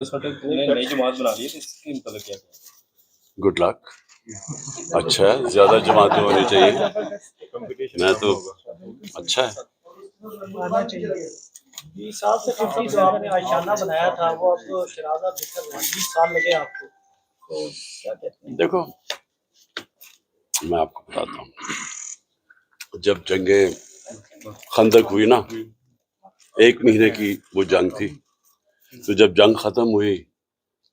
नई जमात बना ली है तो इसके मतलब क्या गुड लक. अच्छा है, ज्यादा जमातें होनी चाहिए. मैं तो अच्छा है. आना चाहिए 20 साल से 50 जो आपने आशियाना बनाया था वो अब शराजा बिखर 20 साल लगे आपको, तो क्या कहते हैं? देखो मैं आपको बताता हूँ, जब जंगे खंदक हुई ना, 1 महीने की वो जंग थी, तो जब जंग खत्म हुई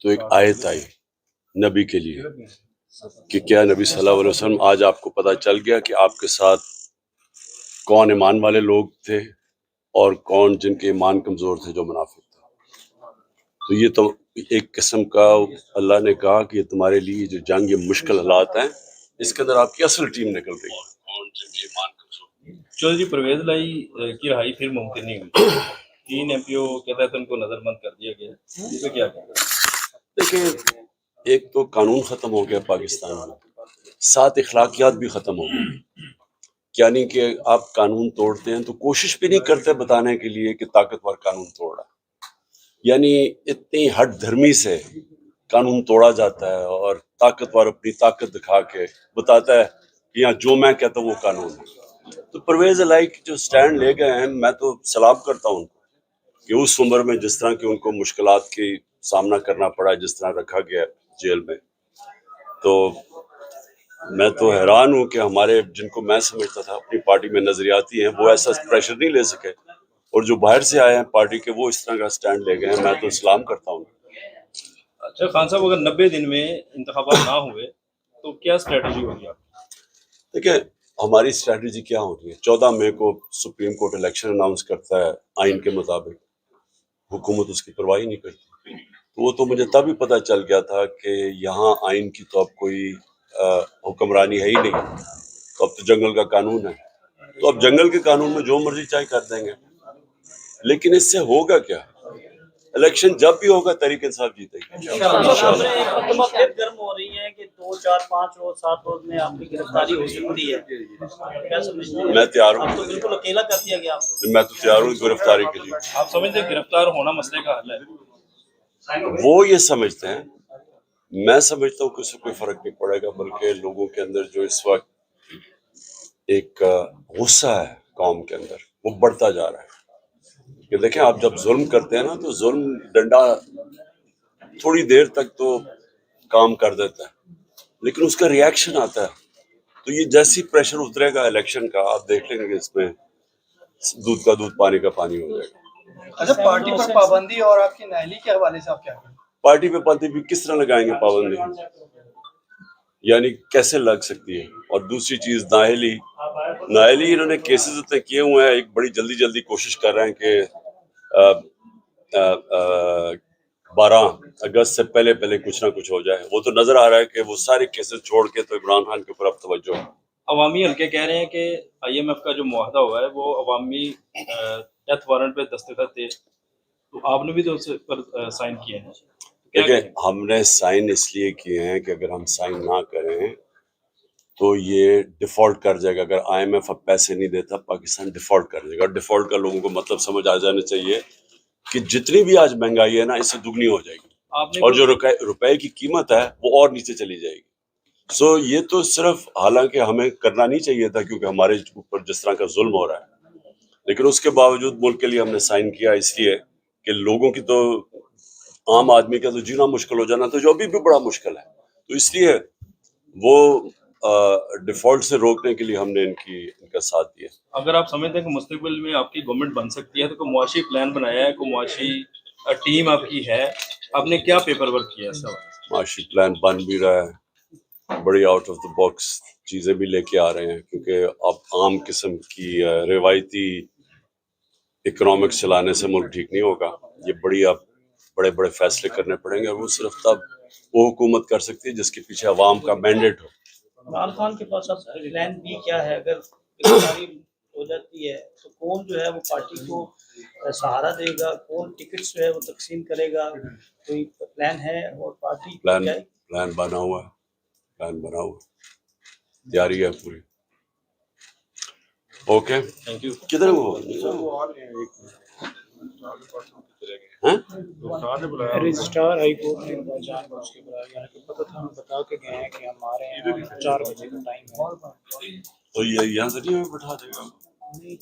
तो एक आयत आई नबी के लिए कि क्या नबी सल्लल्लाहु अलैहि वसल्लम आज आपको पता चल गया कि आपके साथ कौन ईमान वाले लोग थे और कौन जिनके ईमान कमजोर थे, जो मुनाफिक थे. तो ये तो एक किस्म का अल्लाह ने कहा कि ये तुम्हारे लिए जो जंग, ये मुश्किल हालात हैं, इसके अंदर आपकी असल टीम निकल रही है. कौन जिनके ईमान कमजोर. चौधरी परवेज लाई की रहाई फिर मुमकिन नहीं हुई. 3 एमपीओ के तहत उनको नजरबंद कर दिया गया, इस पे क्या कहना? देखिए, एक तो कानून खत्म हो गया पाकिस्तान में, 7 इखलाकियात भी खत्म हो गई. यानी कि आप कानून तोड़ते हैं तो कोशिश भी नहीं करते बताने के लिए कि ताकतवर कानून तोड़ रहा है. यानी इतनी हट धर्मी से कानून तोड़ा जाता है और ताकतवर अपनी ताकत दिखा के बताता है कि यहाँ जो मैं कहता हूँ वो कानून है. तो परवेज इलाही जो स्टैंड ले गए हैं, मैं तो सलाम करता हूँ उनको कि उस उम्र में जिस तरह की उनको मुश्किलात की सामना करना पड़ा, जिस तरह रखा गया जेल में, तो मैं तो हैरान हूँ कि हमारे जिनको मैं समझता था अपनी पार्टी में नजरियाती हैं, वो ऐसा प्रेशर नहीं ले सके, और जो बाहर से आए हैं पार्टी के, वो इस तरह का स्टैंड ले गए हैं. मैं तो सलाम करता हूँ. अच्छा खान साहब, अगर 90 दिन में इंतखाबात ना हुए तो क्या स्ट्रेटजी होगी आपकी? देखिए, हमारी स्ट्रेटजी क्या होती है, 14 मई को सुप्रीम कोर्ट इलेक्शन अनाउंस करता है आइन के मुताबिक, हुकूमत उसकी परवाह नहीं करती. तो वो तो मुझे तभी पता चल गया था कि यहाँ आइन की तो अब कोई हुक्मरानी है ही नहीं, तो अब तो जंगल का कानून है. तो अब जंगल के कानून में जो मर्जी चाहे कर देंगे. लेकिन इससे होगा क्या, इलेक्शन जब भी होगा तहरीक इंसाफ जीतेगी. फिर गर्म हो रही है कि 2, 4, 5 रोज 7 रोज में आपकी गिरफ्तारी हो सकती है, क्या समझते हैं? मैं तैयार हूँ. आप तो बिल्कुल अकेला कर दिया गया आपको. मैं तो तैयार हूँ गिरफ्तारी के लिए. आप समझते हैं गिरफ्तार होना मसले का हल है? वो ये समझते हैं, मैं समझता हूँ कि उससे कोई फर्क नहीं पड़ेगा, बल्कि लोगों के अंदर जो इस वक्त एक गुस्सा है कौम के अंदर, वो बढ़ता जा रहा है. कि देखें, आप जब जुल्म करते हैं ना, तो जुल्म डंडा थोड़ी देर तक तो काम कर देता है, लेकिन उसका रिएक्शन आता है. तो ये जैसी प्रेशर उतरेगा इलेक्शन का, आप देख लेंगे कि इसमें दूध का दूध पानी का पानी हो जाएगा. अच्छा, पार्टी पर पाबंदी और आपकी नाअहली के हवाले से आप क्या कहें? पार्टी पे पाबंदी भी किस तरह लगाएंगे पाबंदी, यानी कैसे लग सकती है? और दूसरी चीज नाअहली इन्होंने केसेस इतने किए हुए हैं, एक बड़ी जल्दी जल्दी कोशिश कर रहे हैं कि 12 अगस्त से पहले पहले कुछ ना कुछ हो जाए. वो तो नजर आ रहा है कि वो सारे केसेस छोड़ के तो इमरान खान के ऊपर अब तवज्जो है. अवामी हल्के कह रहे हैं कि IMF का जो मुआहदा हुआ है वो अवामी डेथ वारंट पे दस्तखत थे, तो आपने भी तो उस पर साइन किए हैं. देखिए, हमने साइन इसलिए किए हैं कि अगर हम साइन ना करें तो ये डिफॉल्ट कर जाएगा. अगर IMF अब पैसे नहीं देता, पाकिस्तान डिफॉल्ट कर जाएगा. डिफॉल्ट का लोगों को मतलब समझ आ जाना चाहिए कि जितनी भी आज महंगाई है ना, इससे दुगनी हो जाएगी, और जो रुपए की कीमत है वो और नीचे चली जाएगी. सो ये तो सिर्फ, हालांकि हमें करना नहीं चाहिए था क्योंकि हमारे ऊपर जिस तरह का जुल्म हो रहा है, लेकिन उसके बावजूद मुल्क के लिए हमने साइन किया, इसलिए कि लोगों की तो, आम आदमी का तो जीना मुश्किल हो जाना, तो जो अभी भी बड़ा मुश्किल है, तो इसलिए वो डिफॉल्ट से रोकने के लिए हमने इनका साथ दिया. अगर आप समझते हैं कि मुस्तकबिल में आपकी गवर्नमेंट बन सकती है तो कोई मुआशी प्लान बनाया है, कोई मुआशी टीम आपकी है, आपने क्या पेपर वर्क किया है? सब मुआशी प्लान बन भी रहा है, बड़ी आउट ऑफ द बॉक्स चीज़ें भी लेके आ रहे हैं, क्योंकि अब आम किस्म की रिवायती इकोनॉमिक्स चलाने से मुल्क ठीक नहीं होगा. ये बड़े बड़े फैसले करने पड़ेंगे, और वो सिर्फ तब वो हुकूमत कर सकती है जिसके पीछे अवाम का मैंडेट हो. इमरान खान के पास अब प्लान बी क्या है? अगर गिरफ्तारी हो जाती है तो कौन जो है वो पार्टी को सहारा देगा, कौन टिकट्स जो है वो तकसीम करेगा, कोई प्लान है? और पार्टी प्लान बना हुआ है, तैयारी है पूरी. Okay, thank you. किधर वो ہیں؟ رجسٹرار ہائی کورٹ نے جان بوجھ کے بلایا، یعنی کہ پتہ تھا ہم بتا کے گئے ہیں کہ ہم آ رہے ہیں 4 بجے کا ٹائم ہے. تو یہ یہاں سے نہیں ہمیں بٹھا دے گا. نہیں